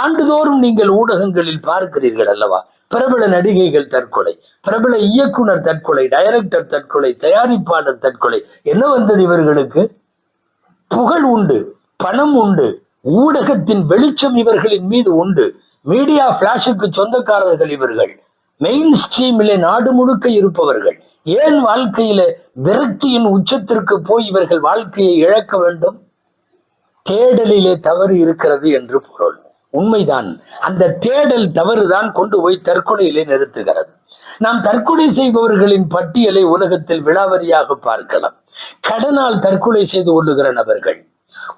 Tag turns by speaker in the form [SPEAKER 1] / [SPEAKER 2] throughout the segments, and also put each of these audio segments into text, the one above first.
[SPEAKER 1] ஆண்டுதோறும் நீங்கள் ஊடகங்களில் பார்க்கிறீர்கள் அல்லவா? பிரபல நடிகைகள் தற்கொலை, பிரபல இயக்குனர் தற்கொலை, டைரக்டர் தற்கொலை, தயாரிப்பாளர் தற்கொலை. என்ன வந்தது இவர்களுக்கு? புகழ் உண்டு, பணம் உண்டு, ஊடகத்தின் வெளிச்சம் இவர்களின் மீது உண்டு, மீடியா பிளாஷுக்கு சொந்தக்காரர்கள் இவர்கள், மெயின் ஸ்ட்ரீமிலே நாடு முழுக்க இருப்பவர்கள். ஏன் வாழ்க்கையில விரக்தியின் உச்சத்திற்கு போய் இவர்கள் வாழ்க்கையை இழக்க வேண்டும்? தேடலிலே தவறு இருக்கிறது என்று பொருள். உண்மைதான். அந்த தேடல் தவறுதான் கொண்டு போய் தற்கொலையிலே நிறுத்துகிறது. நாம் தற்கொலை செய்பவர்களின் பட்டியலை உலகத்தில் விலாவரியாக பார்க்கலாம். கடனால் தற்கொலை செய்து கொள்ளுகிற நபர்கள்,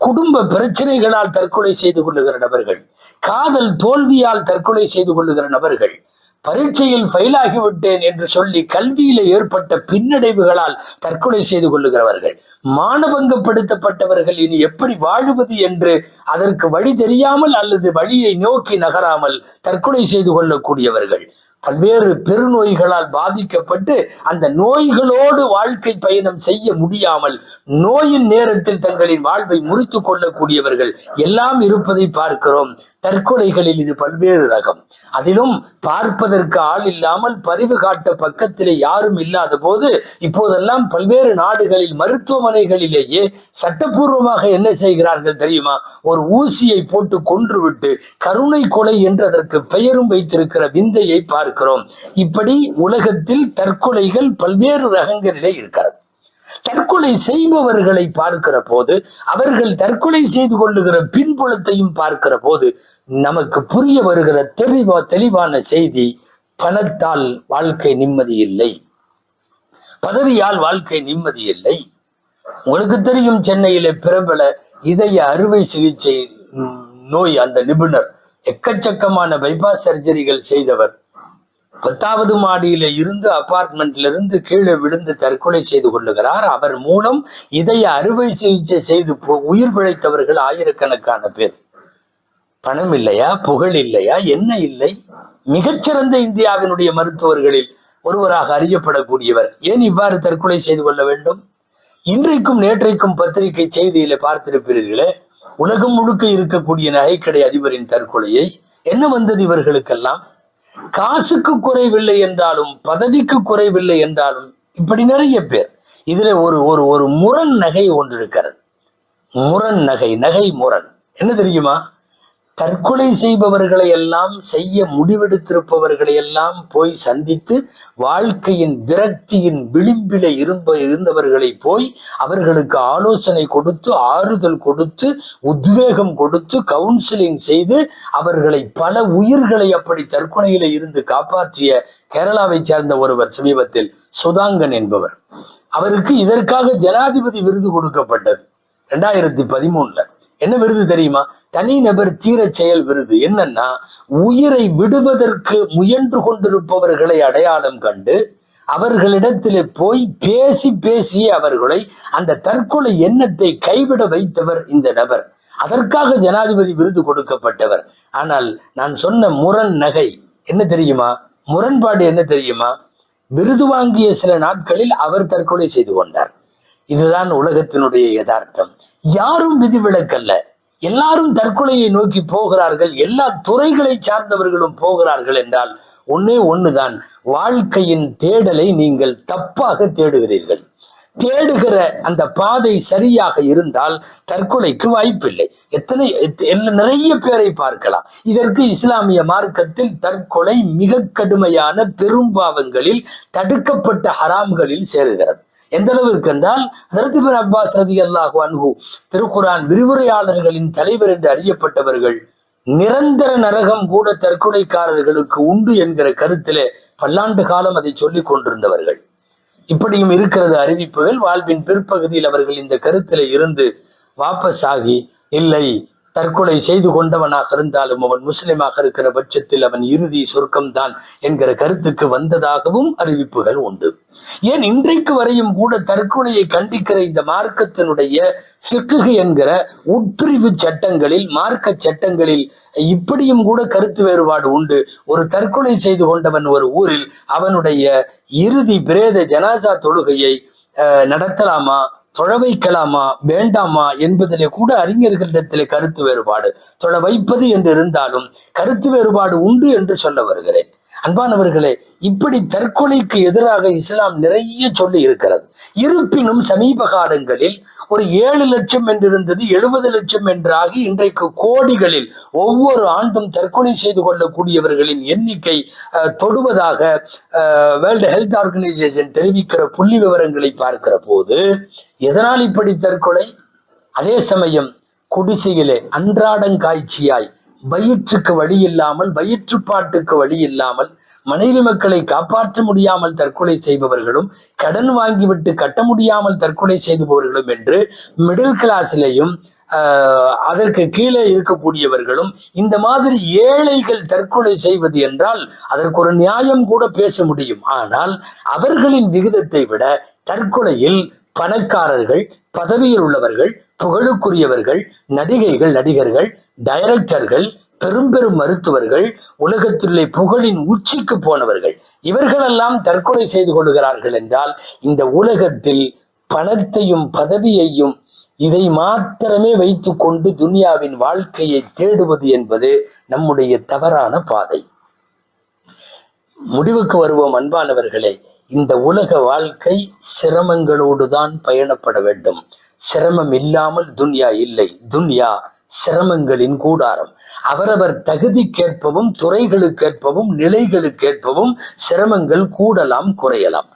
[SPEAKER 1] குடும்ப பிரச்சனைகளால் தற்கொலை செய்து கொள்ளுகிற நபர்கள், காதல் தோல்வியால் தற்கொலை செய்து கொள்ளுகிற நபர்கள், பரீட்சையில் ஃபெயில் ஆகிவிட்டேன் என்று சொல்லி கல்வியில ஏற்பட்ட பின்னடைவுகளால் தற்கொலை செய்து கொள்ளுகிறவர்கள், மானபங்கப்படுத்தப்பட்டவர்கள் இனி எப்படி வாழுவது என்று அதற்கு வழி தெரியாமல் அல்லது வழியை நோக்கி நகராமல் தற்கொலை செய்து கொள்ளக்கூடியவர்கள், பல்வேறு பெருநோய்களால் பாதிக்கப்பட்டு அந்த நோய்களோடு வாழ்க்கை பயணம் செய்ய முடியாமல் நோயின் நேரத்தில் தங்களின் வாழ்வை முறித்துக் கொள்ளக்கூடியவர்கள் எல்லாம் இருப்பதை பார்க்கிறோம். தற்கொலைகளில் இது பல்வேறு ரகம். அதிலும் பார்ப்பதற்கு ஆள் இல்லாமல் பரிவு காட்ட பக்கத்திலே யாரும் இல்லாத போது இப்போதெல்லாம் பல்வேறு நாடுகளில் மருத்துவமனைகளிலேயே சட்டப்பூர்வமாக என்ன செய்கிறார்கள் தெரியுமா? ஒரு ஊசியை போட்டு கொன்றுவிட்டு கருணை கொலை என்று அதற்கு பெயரும் வைத்திருக்கிற விந்தையை பார்க்கிறோம். இப்படி உலகத்தில் தற்கொலைகள் பல்வேறு ரகங்களிலே இருக்கிறது. தற்கொலை செய்பவர்களை பார்க்கிற போது, அவர்கள் தற்கொலை செய்து கொள்ளுகிற பின்புலத்தையும் பார்க்கிற போது நமக்கு புரிய வருகிற தெளிவான செய்தி, பணத்தால் வாழ்க்கை நிம்மதி இல்லை, பதவியால் வாழ்க்கை நிம்மதி இல்லை. உங்களுக்கு தெரியும், சென்னையில பிரபல இதய அறுவை சிகிச்சை நோய் அந்த நிபுணர், எக்கச்சக்கமான பைபாஸ் சர்ஜரிகள் செய்தவர், 10வது மாடியில இருந்து அபார்ட்மெண்ட்ல இருந்து கீழே விழுந்து தற்கொலை செய்து கொள்ளுகிறார். அவர் மூலம் இதய அறுவை சிகிச்சை செய்து உயிர் பிழைத்தவர்கள் ஆயிரக்கணக்கான பேர். பணம் இல்லையா? புகழ் இல்லையா? என்ன இல்லை? மிகச்சிறந்த இந்தியாவினுடைய மருத்துவர்களில் ஒருவராக அறியப்படக்கூடியவர் ஏன் இவ்வாறு தற்கொலை செய்து கொள்ள வேண்டும்? இன்றைக்கும் நேற்றைக்கும் பத்திரிகை செய்தியில பார்த்திருப்பீர்களே, உலகம் முழுக்க இருக்கக்கூடிய நகைக்கடை அதிபரின் தற்கொலையை. என்ன வந்தது இவர்களுக்கெல்லாம்? காசுக்கு குறைவில்லை என்றாலும், பதவிக்கு குறைவில்லை என்றாலும், இப்படி நிறைய பேர். இதுல ஒரு முரண் நகை ஒன்று இருக்கிறது. முரண் நகை முரண் என்ன தெரியுமா? தற்கொலை செய்பவர்களை எல்லாம், செய்ய முடிவெடுத்திருப்பவர்களை எல்லாம் போய் சந்தித்து வாழ்க்கையின் விரக்தியின் விளிம்பில இருந்தவர்களை போய் அவர்களுக்கு ஆலோசனை கொடுத்து, ஆறுதல் கொடுத்து, உத்வேகம் கொடுத்து, கவுன்சிலிங் செய்து அவர்களை, பல உயிர்களை அப்படி தற்கொலையில இருந்து காப்பாற்றிய கேரளாவை சேர்ந்த ஒருவர் சமீபத்தில், சுதாங்கன் என்பவர். அவருக்கு இதற்காக ஜனாதிபதி விருது கொடுக்கப்பட்டது 2013. என்ன விருது தெரியுமா? தனிநபர் தீர செயல் விருது. என்னன்னா, உயிரை விடுவதற்கு முயன்று கொண்டிருப்பவர்களை அடையாளம் கண்டு அவர்களிடத்திலே போய் பேசி அவர்களை அந்த தற்கொலை எண்ணத்தை கைவிட வைத்தவர் இந்த நபர். அதற்காக ஜனாதிபதி விருது கொடுக்கப்பட்டவர். ஆனால் நான் சொன்ன முரண் நகை என்ன தெரியுமா? முரண்பாடு என்ன தெரியுமா? விருது வாங்கிய சில நாட்களில் அவர் தற்கொலை செய்து கொண்டார். இதுதான் உலகத்தினுடைய யதார்த்தம். யாரும் விதிவிலக்கல்ல. எல்லாரும் தற்கொலையை நோக்கி போகிறார்கள். எல்லா துறைகளை சார்ந்தவர்களும் போகிறார்கள் என்றால் ஒண்ணுதான், வாழ்க்கையின் தேடலை நீங்கள் தப்பாக தேடுகிறீர்கள். தேடுகிற அந்த பாதை சரியாக இருந்தால் தற்கொலைக்கு வாய்ப்பில்லை. நிறைய பேரை பார்க்கலாம். இதற்கு இஸ்லாமிய மார்க்கத்தில் தற்கொலை மிக கடுமையான பெரும்பாவங்களில், தடுக்கப்பட்ட ஹராம்களில் சேருகிறது. எந்த அளவிற்கு என்றால், ஹஜ்ரத் இப்னு அப்பாஸ் ரலியல்லாஹு அன்ஹு திருக்குர்ஆன் விரிவுரையாளர்களின் தலைவர் என்று அறியப்பட்டவர்கள், நிரந்தர நரகம் கூட தற்கொலைக்காரர்களுக்கு உண்டு என்கிற கருத்திலே பல்லாண்டு காலம் அதை சொல்லிக் கொண்டிருந்தவர்கள். இப்படியும் இருக்கிறது அறிவிப்புகள். வாழ்வின் பிற்பகுதியில் அவர்கள் இந்த கருத்திலே இருந்து வாபஸ் ஆகி, இல்லை, தற்கொலை செய்து கொண்டவனாக இருந்தாலும் அவன் முஸ்லிமாக இருக்கிற பட்சத்தில் அவன் இறுதி சொர்க்கம்தான் என்கிற கருத்துக்கு வந்ததாகவும் அறிவிப்புகள் உண்டு. ஏன் இன்றைக்கு வரையும் கூட தற்கொலையை கண்டிக்கிற இந்த மார்க்கத்தினுடைய ஃபிக்ஹ் என்கிற உட்பிரிவு சட்டங்களில், மார்க்க சட்டங்களில் இப்படியும் கூட கருத்து வேறுபாடு உண்டு. ஒரு தற்கொலை செய்து கொண்டவன் ஒரு ஊரில் அவனுடைய இறுதி பிரேத ஜனாசா தொழுகையை நடத்தலாமா தொழ வைக்கலாமா வேண்டாமா என்பதிலே கூட அறிஞர்களிடத்திலே கருத்து வேறுபாடு. தொழ வைப்பது என்று இருந்தாலும் கருத்து வேறுபாடு உண்டு என்று சொல்ல வருகிறேன். அன்பானவர்களே, இப்படி தற்கொலைக்கு எதிராக இஸ்லாம் நிறைய சொல்லி இருக்கிறது. இருப்பினும் சமீப காலங்களில் ஒரு 7 லட்சம் என்றிருந்தது 70 லட்சம் என்றாகி இன்றைக்கு கோடிகளில் ஒவ்வொரு ஆண்டும் தற்கொலை செய்து கொள்ளக்கூடியவர்களின் எண்ணிக்கை தொடுவதாக வேர்ல்டு ஹெல்த் ஆர்கனைசேஷன் தெரிவிக்கிற புள்ளி விவரங்களை பார்க்கிற போது எதனால் இப்படி தற்கொலை? அதே சமயம் குடிசையிலே அன்றாடங்காய்ச்சியாய் வயிற்றுக்கு வழி இல்லாமல், வயிற்றுப்பாட்டுக்கு வழி இல்லாமல், மனைவி மக்களை காப்பாற்ற முடியாமல் தற்கொலை செய்பவர்களும், கடன் வாங்கிவிட்டு கட்ட முடியாமல் தற்கொலை செய்பவர்களும் என்று மிடில் கிளாஸ்லேயும் அதற்கு கீழே இருக்கக்கூடியவர்களும் இந்த மாதிரி ஏழைகள் தற்கொலை செய்வது என்றால் அதற்கு ஒரு நியாயம் கூட பேச முடியும். ஆனால் அவர்களின் விகிதத்தை விட தற்கொலையில் பணக்காரர்கள், பதவியில் உள்ளவர்கள், புகழுக்குரியவர்கள், நடிகைகள், நடிகர்கள், டைரக்டர்கள், பெரும் பெரும் மருத்துவர்கள், உலகத்திலே புகழின் உச்சிக்கு போனவர்கள், இவர்களெல்லாம் தற்கொலை செய்து கொள்கிறார்கள் என்றால் இந்த உலகத்தில் பணத்தையும் பதவியையும் இதை மாத்திரமே வைத்துக் கொண்டு துனியாவின் வாழ்க்கையை தேடுவது என்பது நம்முடைய தவறான பாதை. முடிவுக்கு வருவோம் அன்பானவர்களே. இந்த உலக வாழ்க்கை சிரமங்களோடு தான் பயணப்பட வேண்டும். சிரமம் இல்லாமல் துன்யா இல்லை. துன்யா சிரமங்களின் கூடாரம். அவரவர் தகுதிக்கேற்பவும், துறைகளுக்கேற்பவும், நிலைகளுக்கேற்பவும் சிரமங்கள் கூடலாம், குறையலாம்.